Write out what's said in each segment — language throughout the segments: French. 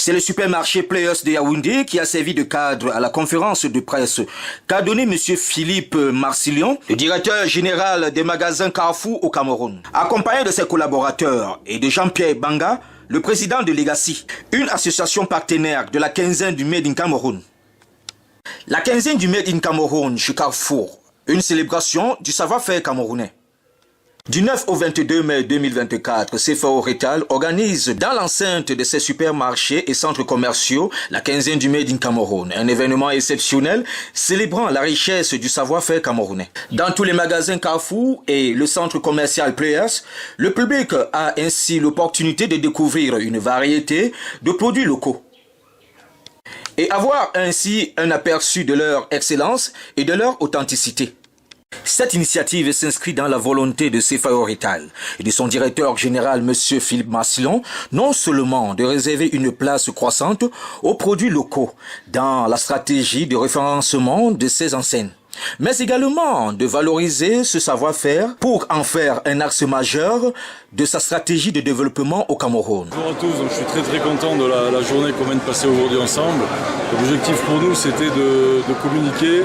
C'est le supermarché Players de Yaoundé qui a servi de cadre à la conférence de presse qu'a donné M. Philippe Marcillion, le directeur général des magasins Carrefour au Cameroun. Accompagné de ses collaborateurs et de Jean-Pierre Banga, le président de Legacy, une association partenaire de la quinzaine du Made in Cameroun. La quinzaine du Made in Cameroun chez Carrefour, une célébration du savoir-faire camerounais. Du 9 au 22 mai 2024, CFAO Retail organise dans l'enceinte de ses supermarchés et centres commerciaux la quinzaine du Made in Cameroun, un événement exceptionnel célébrant la richesse du savoir-faire camerounais. Dans tous les magasins Carrefour et le centre commercial Players, le public a ainsi l'opportunité de découvrir une variété de produits locaux et avoir ainsi un aperçu de leur excellence et de leur authenticité. Cette initiative s'inscrit dans la volonté de CFAO Retail et de son directeur général M. Philippe Marcillion, non seulement de réserver une place croissante aux produits locaux dans la stratégie de référencement de ces enseignes, mais également de valoriser ce savoir-faire pour en faire un axe majeur de sa stratégie de développement au Cameroun. Bonjour à tous, donc je suis très content de la journée qu'on vient de passer aujourd'hui ensemble. L'objectif pour nous, c'était de communiquer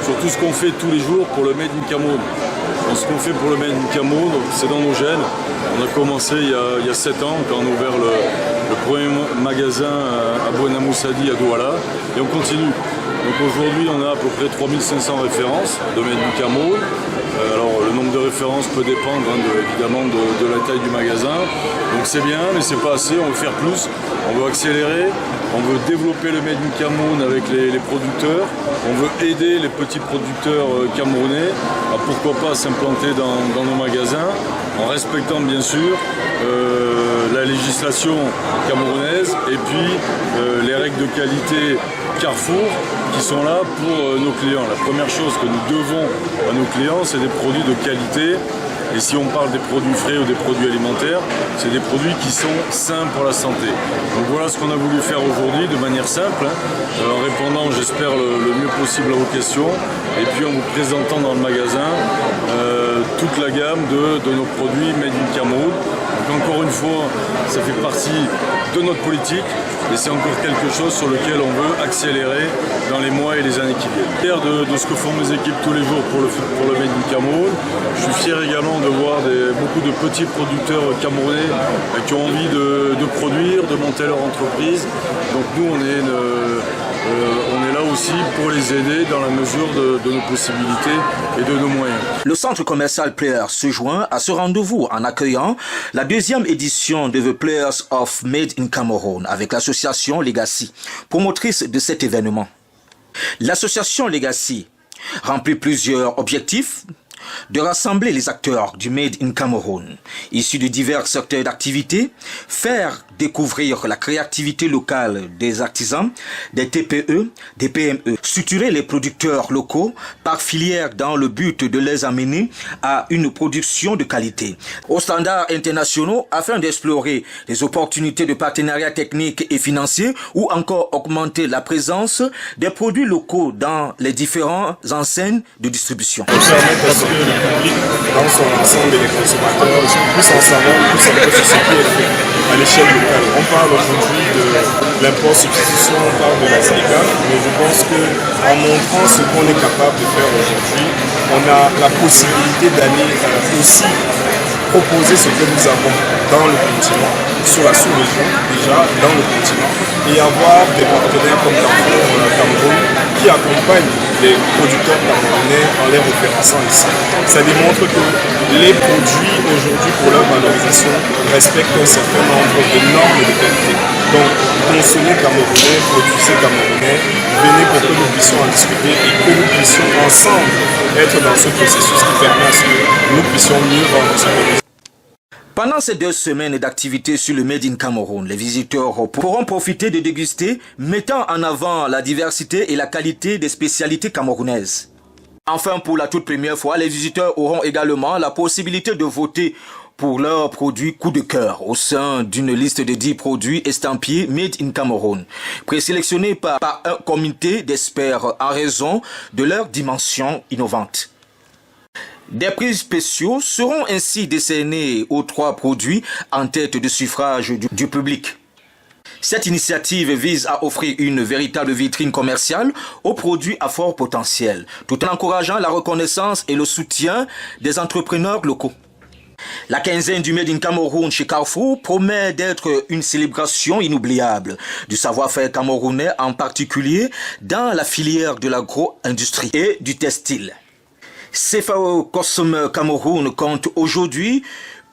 sur tout ce qu'on fait tous les jours pour le Made in Cameroun. Donc, ce qu'on fait pour le Made in Cameroun, c'est dans nos gènes. On a commencé il y a 7 ans quand on a ouvert le premier magasin à Bouena Moussadi à Douala et on continue. Donc aujourd'hui on a à peu près 3500 références de Made in Cameroun. Alors le nombre de références peut dépendre évidemment de la taille du magasin. Donc c'est bien mais c'est pas assez, on veut faire plus, on veut accélérer, on veut développer le Made in Cameroun avec les producteurs, on veut aider les petits producteurs camerounais à pourquoi pas s'implanter dans nos magasins en respectant bien sûr la législation camerounaise et puis les règles de qualité Carrefour qui sont là pour nos clients. La première chose que nous devons à nos clients, c'est des produits de qualité. Et si on parle des produits frais ou des produits alimentaires, c'est des produits qui sont sains pour la santé. Donc voilà ce qu'on a voulu faire aujourd'hui de manière simple, en répondant j'espère le mieux possible à vos questions et puis en vous présentant dans le magasin toute la gamme de nos produits Made in Cameroun. Donc encore une fois, ça fait partie de notre politique et c'est encore quelque chose sur lequel on veut accélérer dans les mois et les années qui viennent. Fier de ce que font mes équipes tous les jours pour le Made in Cameroun. Je suis fier également de voir beaucoup de petits producteurs camerounais qui ont envie de produire, de monter leur entreprise. Donc nous on est là aussi pour les aider dans la mesure de nos possibilités et de nos moyens. Le centre commercial Players se joint à ce rendez-vous en accueillant la deuxième édition de The Players of Made in Cameroun avec l'association Legacy, promotrice de cet événement. L'association Legacy remplit plusieurs objectifs: de rassembler les acteurs du Made in Cameroun, issus de divers secteurs d'activité, faire découvrir la créativité locale des artisans, des TPE, des PME, structurer les producteurs locaux par filière dans le but de les amener à une production de qualité, aux standards internationaux afin d'explorer les opportunités de partenariat technique et financier ou encore augmenter la présence des produits locaux dans les différentes enseignes de distribution. Que le public, dans son ensemble et les consommateurs, puissent en savoir plus un peu sur ce qui est fait à l'échelle locale. On parle aujourd'hui de l'import-substitution, on parle de la SIGA, mais je pense qu'en montrant ce qu'on est capable de faire aujourd'hui, on a la possibilité d'aller aussi proposer ce que nous avons dans le continent, sur la sous-région déjà, dans le continent, et avoir des partenaires comme Carrefour Cameroun qui accompagnent les producteurs camerounais en les référençant ici. Ça démontre que les produits aujourd'hui pour leur valorisation respectent un certain nombre de normes de qualité. Donc, consommez camerounais, produisez camerounais, venez pour que nous puissions en discuter et que nous puissions ensemble être dans ce processus qui permet à ce que nous puissions mieux vendre ce produit. Pendant ces 2 semaines d'activité sur le Made in Cameroun, les visiteurs pourront profiter de déguster, mettant en avant la diversité et la qualité des spécialités camerounaises. Enfin, pour la toute première fois, les visiteurs auront également la possibilité de voter pour leurs produits coup de cœur au sein d'une liste de 10 produits estampillés Made in Cameroun, présélectionnés par un comité d'experts en raison de leur dimension innovante. Des prix spéciaux seront ainsi décernés aux 3 produits en tête de suffrage du public. Cette initiative vise à offrir une véritable vitrine commerciale aux produits à fort potentiel, tout en encourageant la reconnaissance et le soutien des entrepreneurs locaux. La quinzaine du Made in Cameroun chez Carrefour promet d'être une célébration inoubliable du savoir-faire camerounais, en particulier dans la filière de l'agro-industrie et du textile. CFAO Cosme Cameroun compte aujourd'hui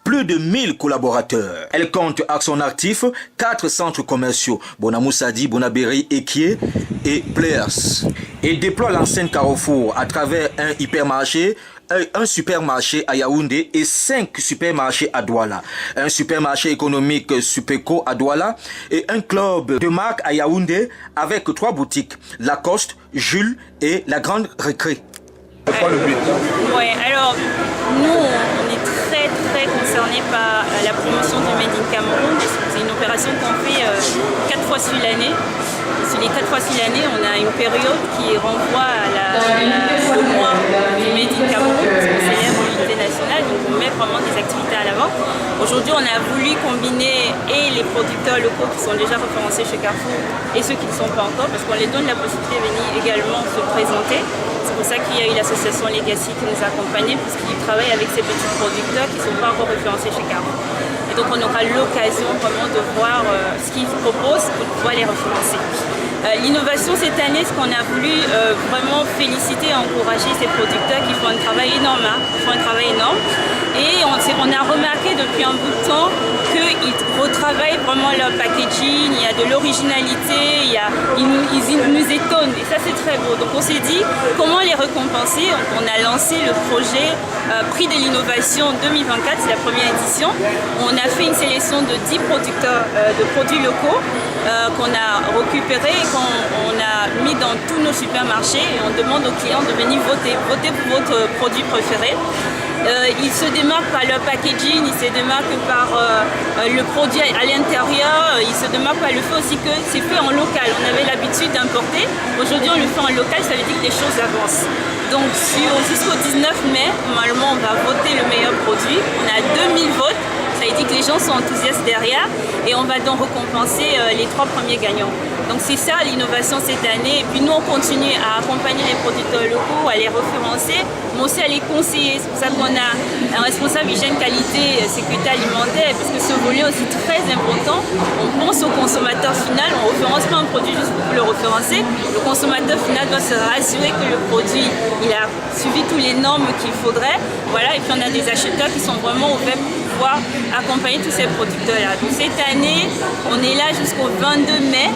plus de 1000 collaborateurs. Elle compte à son actif 4 centres commerciaux, Bonamoussadi, Bonabéry, Ekié et Players. Et déploie l'enseigne Carrefour à travers un supermarché à Yaoundé et 5 supermarchés à Douala, un supermarché économique Supéco à Douala et un club de marque à Yaoundé avec 3 boutiques, Lacoste, Jules et La Grande Récré. C'est quoi le but? Oui, alors nous on est très concernés par la promotion du Made in Cameroun. C'est une opération qu'on fait 4 fois sur l'année. Sur les 4 fois sur l'année, on a une période qui renvoie au mois du Made in Cameroun, parce qu'on célèbre l'unité nationale, donc on met vraiment des activités à l'avant. Aujourd'hui, on a voulu combiner et les producteurs locaux qui sont déjà référencés chez Carrefour et ceux qui ne le sont pas encore, parce qu'on les donne la possibilité de venir également se présenter. C'est pour ça qu'il y a eu l'association Legacy qui nous a accompagnés, puisqu'ils travaillent avec ces petits producteurs qui ne sont pas encore référencés chez Carrefour. Et donc on aura l'occasion vraiment de voir ce qu'ils proposent pour pouvoir les référencer. L'innovation cette année, ce qu'on a voulu vraiment féliciter et encourager ces producteurs qui font un travail énorme, Et on a remarqué depuis un bout de temps qu'ils retravaillent vraiment leur packaging, il y a de l'originalité, ils nous étonnent et ça c'est très beau. Donc on s'est dit comment les récompenser. On a lancé le projet Prix de l'innovation 2024, c'est la première édition. On a fait une sélection de 10 producteurs de produits locaux qu'on a récupérés et qu'on a mis dans tous nos supermarchés et on demande aux clients de venir voter pour votre produit préféré. Ils se démarquent par leur packaging, ils se démarquent par le produit à l'intérieur, ils se démarquent par le fait aussi que c'est fait en local. On avait l'habitude d'importer, aujourd'hui on le fait en local, ça veut dire que les choses avancent. Donc jusqu'au 19 mai, normalement on va voter le meilleur produit, on a 2000 votes. Ça veut dire que les gens sont enthousiastes derrière et on va donc récompenser les 3 premiers gagnants. Donc c'est ça l'innovation cette année. Et puis nous on continue à accompagner les producteurs locaux, à les référencer, mais aussi à les conseiller. C'est pour ça qu'on a un responsable hygiène, qualité, sécurité alimentaire, parce que ce volet aussi très important. On pense au consommateur final, on ne référence pas un produit juste pour le référencer. Le consommateur final doit se rassurer que le produit il a suivi toutes les normes qu'il faudrait. Voilà. Et puis on a des acheteurs qui sont vraiment ouverts pour pouvoir accompagner tous ces producteurs-là. Donc cette année, on est là jusqu'au 22 mai,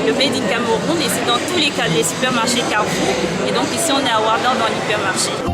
le Made in Cameroun, et c'est dans tous les supermarchés Carrefour. Et donc ici, on est à Ouardan dans l'hypermarché.